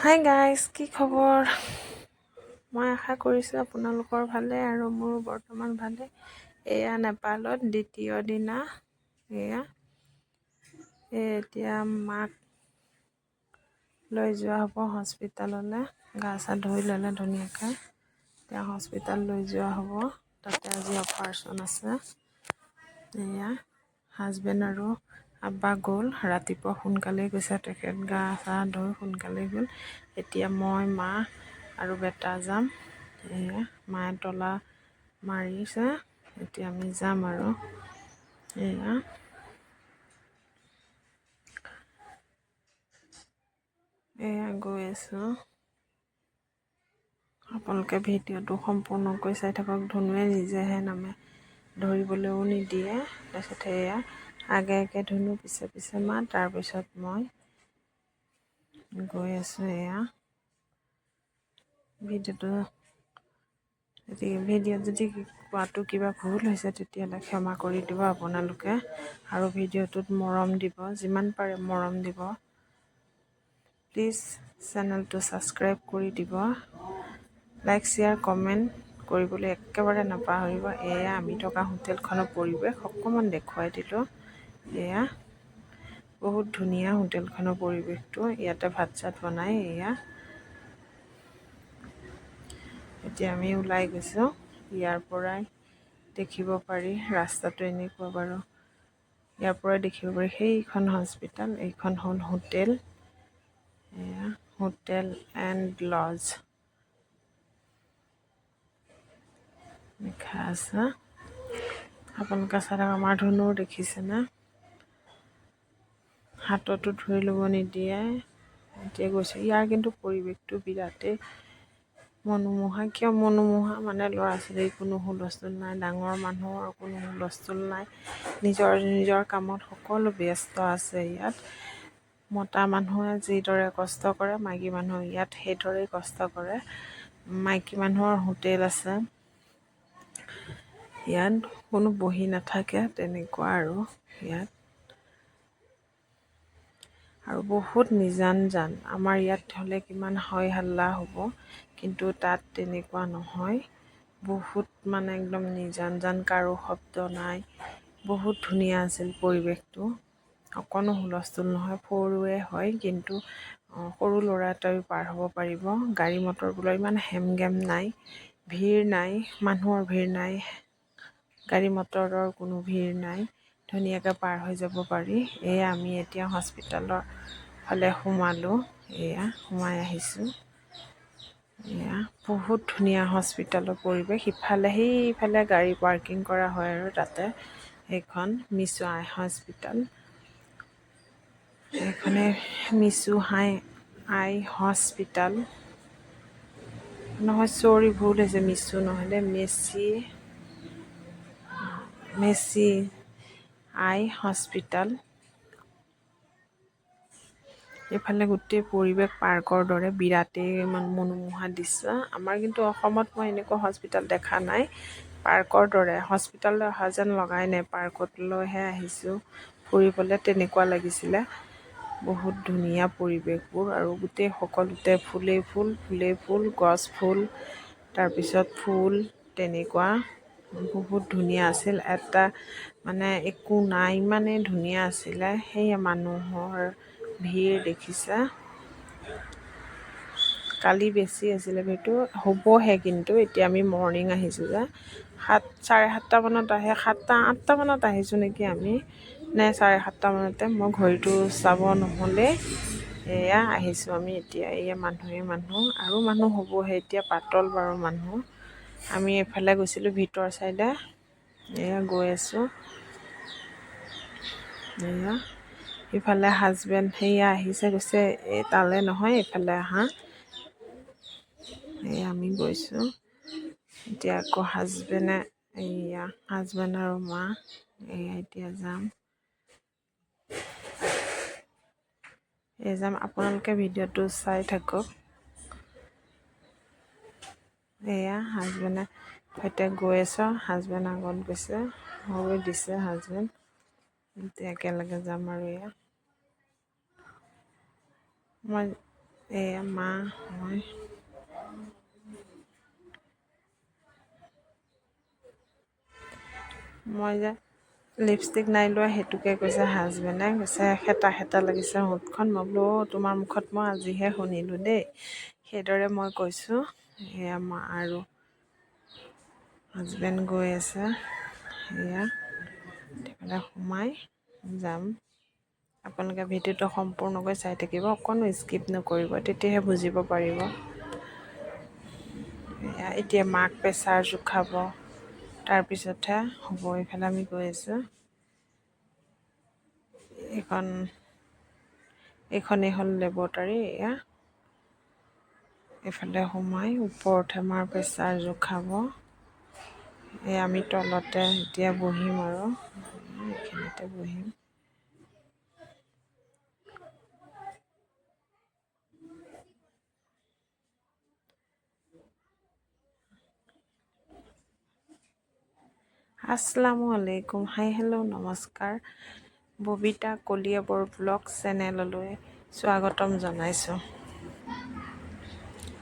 Hi guys, কি খবৰ? মই আশা কৰিছোঁ আপোনালোকৰ ভালে আৰু মোৰ বৰ্তমান ভালে। এয়া নেপালত দ্বিতীয় দিনা। এতিয়া মাক লৈ যোৱা হ'ব হস্পিটাললৈ। গা চা ধুই ল'লে ধুনীয়াকৈ। এতিয়া হস্পিটাল লৈ যোৱা হ'ব। তাতে আজি অপাৰেশ্যন আছে। এয়া হাজবেণ্ড আৰু আব্বা গ'ল। ৰাতিপুৱা সোনকালেই গৈছে, তেখেত গা চা ধুই সোনকালেই গ'ল। এতিয়া মই, মা আৰু বেটা যাম। এয়া মায়ে তলা মাৰিছে, এতিয়া আমি যাম আৰু এয়া গৈ আছোঁ। আপোনালোকে ভিডিঅ'টো সম্পূৰ্ণকৈ চাই থাকক। ধুনুৱে নিজেহে নামে, ধৰিবলৈও নিদিয়ে। তাৰপিছত এয়া আগে আগে ধুনু, পিছে পিছে মা, তাৰপিছত মই গৈ আছোঁ। এয়া ভিডিঅ'ত যদি কোৱাটো কিবা ভুল হৈছে তেতিয়াহ'লে ক্ষমা কৰি দিব আপোনালোকে। আৰু ভিডিঅ'টোত মৰম দিব, যিমান পাৰে মৰম দিব। প্লিজ চেনেলটো ছাবস্ক্ৰাইব কৰি দিব। লাইক, শ্বেয়াৰ, কমেণ্ট কৰিবলৈ একেবাৰে নাপাহৰিব। এয়া আমি থকা হোটেলখনৰ পৰিৱেশ অকণমান দেখুৱাই দিলোঁ। এয়া বহুত ধুনীয়া হোটেলখনৰ পৰিৱেশটো। ইয়াতে ভাত চাত বনাই। এতিয়া আমি ওলাই গৈছোঁ। ইয়াৰ পৰাই দেখিব পাৰি ৰাস্তাটো এনেকুৱা বাৰু। ইয়াৰ পৰাই দেখিব পাৰি সেইখন হস্পিটাল, এইখন হ'ল হোটেল। এয়া হোটেল এণ্ড লজ লিখা আছে। আপোনালোকে চাই থাকক। আমাৰ ধুনুও দেখিছেনে, হাততো ধৰি ল'ব নিদিয়ে। এতিয়া গৈছোঁ। ইয়াৰ কিন্তু পৰিৱেশটো বিৰাটেই মনোমোহা। কিয় মনোমোহা মানে ল'ৰা ছোৱালীৰ কোনো হুলস্থুল নাই, ডাঙৰ মানুহৰ কোনো হুলস্থুল নাই। নিজৰ নিজৰ কামত সকলো ব্যস্ত আছে ইয়াত। মতা মানুহে যিদৰে কষ্ট কৰে, মাইকী মানুহে ইয়াত সেইদৰেই কষ্ট কৰে। মাইকী মানুহৰ হোটেল আছে ইয়াত, কোনো বহি নাথাকে তেনেকুৱা আৰু ইয়াত। আৰু বহুত নিজান জান। আমাৰ ইয়াত হ'লে কিমান হয় হাল্লা হ'ব, কিন্তু তাত তেনেকুৱা নহয়। বহুত মানে একদম নিজান জান, কাৰো শব্দ নাই। বহুত ধুনীয়া আছিল পৰিৱেশটো। অকণো হুলস্থুল নহয়। সৰুৱে হয়, কিন্তু সৰু ল'ৰা এটাইও পাৰ হ'ব পাৰিব। গাড়ী মটৰবোৰৰ ইমান হেমগেম নাই, ভিৰ নাই, মানুহৰ ভিৰ নাই, গাড়ী মটৰৰ কোনো ভিৰ নাই। ধুনীয়াকৈ পাৰ হৈ যাব পাৰি। এয়া আমি এতিয়া হস্পিটালৰ ফালে সোমালোঁ। এয়া সোমাই আহিছোঁ। এয়া বহুত ধুনীয়া হস্পিটালৰ পৰিৱেশ। সেইফালে গাড়ী পাৰ্কিং কৰা হয় আৰু তাতে সেইখন মিছু আই হস্পিটাল। এইখনে মিছু আই হস্পিটাল নহয়, চৰি ভুল হৈছে। মিছু নহ'লে মেচি আই হস্পিটাল। এইফালে গোটেই পৰিৱেশ পাৰ্কৰ দৰে বিৰাটেই মনোমোহা দৃশ্য। আমাৰ কিন্তু অসমত মই এনেকুৱা হস্পিটাল দেখা নাই। পাৰ্কৰ দৰে হস্পিটাললৈ অহা যেন লগাই নাই, পাৰ্কলৈহে আহিছোঁ ফুৰিবলৈ তেনেকুৱা লাগিছিলে। বহুত ধুনীয়া পৰিৱেশবোৰ আৰু গোটেই সকলোতে ফুলেই ফুল, গছ ফুল, তাৰপিছত ফুল তেনেকুৱা বহুত ধুনীয়া আছিল। এটা মানে একো নাই, ইমানেই ধুনীয়া আছিলে। সেয়ে মানুহৰ ভিৰ দেখিছা। কালি বেছি আছিলে ভিৰটো, হ'বহে। কিন্তু এতিয়া আমি মৰ্ণিং আহিছোঁ যে, 7, 7:30 মানত আহে। 7টা 8টা মানত আহিছোঁ নেকি আমি, নে 7:30 মানতে। মই ঘড়ীটো চাব নহ'লে এয়া আহিছোঁ আমি এতিয়া। এয়া মানুহ আৰু মানুহ হ'বহে এতিয়া, পাতল বাৰু মানুহ। আমি এইফালে গৈছিলোঁ ভিতৰ চাইডে। এয়া গৈ আছোঁ। এয়া ইফালে হাজবেণ্ড সেয়া আহিছে, গৈছে তালৈ নহয়, এইফালে আহা। এই আমি গৈছোঁ এতিয়া। আকৌ হাজবেণ্ড আৰু মা এয়া এতিয়া যাম। আপোনালোকে ভিডিঅ'টো চাই থাকক। এয়া হাজবেণ্ডে সৈতে গৈ আছোঁ। হাজবেণ্ড আগত গৈছে, হৈ দিছে হাজবেণ্ড। এতিয়া একেলগে যাম আৰু মই এয়া মা মই যে লিপষ্টিক নাই লোৱা সেইটোকে কৈছে হাজবেণ্ডে, কৈছে হেতা হেতা লাগিছে মুখখন। মই বোলো তোমাৰ মুখত মই আজিহে শুনিলোঁ দেই। সেইদৰে মই কৈছোঁ। এয়া মা আৰু হাজবেণ্ড গৈ আছে, সেয়া সেইফালে সোমাই যাম। আপোনালোকে ভিডিঅ'টো সম্পূৰ্ণকৈ চাই থাকিব, অকণো স্কিপ নকৰিব, তেতিয়াহে বুজিব পাৰিব। এতিয়া মাক প্ৰেছাৰ জোখাব, তাৰপিছতহে হ'ব। এইফালে আমি গৈ আছোঁ। এইখনেই হ'ল লেবৰেটৰী। এয়া এইফালে সোমাই ওপৰতহে মাৰ প্ৰেছাৰ জোখাব। আমি তলতে এতিয়া বহিম আৰু এইখিনিতে বহিম। আসসালামু আলাইকুম, হাই হেল্ল' নমস্কাৰ। ববিতা কলিয়াবৰ ব্লগ চেনেললৈ স্বাগতম জনাইছোঁ।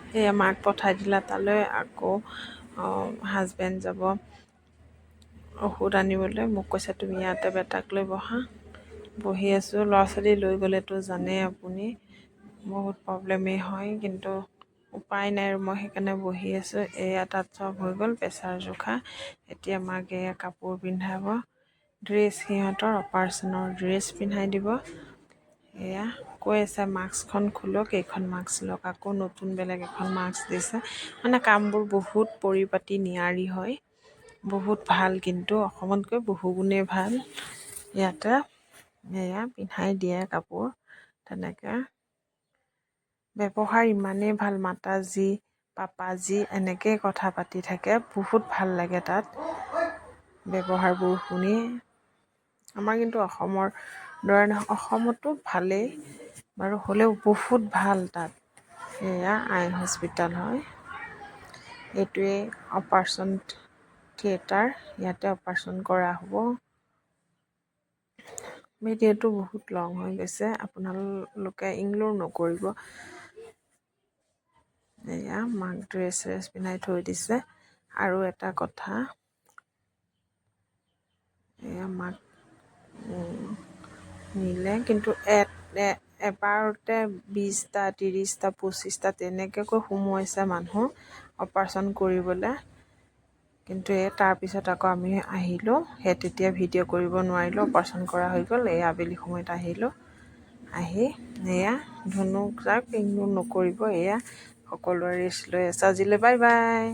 সেয়া মাক পঠাই দিলা তালৈ। আকৌ হাজবেণ্ড যাব ঔষধ আনিবলৈ। মোক কৈছে তুমি ইয়াতে বেটাক লৈ বহা। বহি আছোঁ। ল'ৰা ছোৱালী লৈ গ'লেতো জানেই আপুনি বহুত প্ৰব্লেমেই হয়, কিন্তু উপায় নাই আৰু মই সেইকাৰণে বহি আছোঁ। এয়া তাত চব হৈ গ'ল, প্ৰেছাৰ জোখা। এতিয়া মাক এয়া কাপোৰ পিন্ধাব, ড্ৰেছ, সিহঁতৰ অপাৰেশ্যনৰ ড্ৰেছ পিন্ধাই দিব। এয়া কৈ আছে মাস্কখন খোলক, এইখন মাস্ক লওক। আকৌ নতুন বেলেগ এখন মাস্ক দিছে। মানে কামবোৰ বহুত পৰিপাটি নিয়াৰি হয়, বহুত ভাল, কিন্তু অসমতকৈ বহু গুণেই ভাল। ইয়াতে এয়া পিন্ধাই দিয়ে কাপোৰ। তেনেকৈ ব্যৱহাৰ ইমানেই ভাল, মাতাজী পাপাজী এনেকৈ কথা পাতি থাকে, বহুত ভাল লাগে তাত ব্যৱহাৰবোৰ শুনি। আমাৰ কিন্তু অসমৰ দৰে নহয়, অসমতো ভালেই বাৰু, হ'লেও বহুত ভাল তাত। এয়া আই হস্পিটাল হয়। এইটোৱেই অপাৰেশ্যন থিয়েটাৰ, ইয়াতে অপাৰেশ্যন কৰা হ'ব। ভিডিঅ'টো বহুত লং হৈ গৈছে, আপোনালোকে ইগনৰ নকৰিব। এয়া মাক ড্ৰেছ পিন্ধাই থৈ দিছে। আৰু এটা কথা, এয়া মাক নিলে, কিন্তু এবাৰতে 20টা 30টা 25টা তেনেকৈ সোমোৱাইছে মানুহ অপাৰেশ্যন কৰিবলৈ। কিন্তু তাৰপিছত আকৌ আমি আহিলোঁ, সেই তেতিয়া ভিডিঅ' কৰিব নোৱাৰিলোঁ, অপাৰেশ্যন কৰা হৈ গ'ল। এই আবেলি সময়ত আহিলোঁ, আহি এয়া ধুনুক যাক ইগনৰ নকৰিব। এয়া সকলোৱে ৰেষ্ট লৈ আছে আজিলৈ, বাই বাই।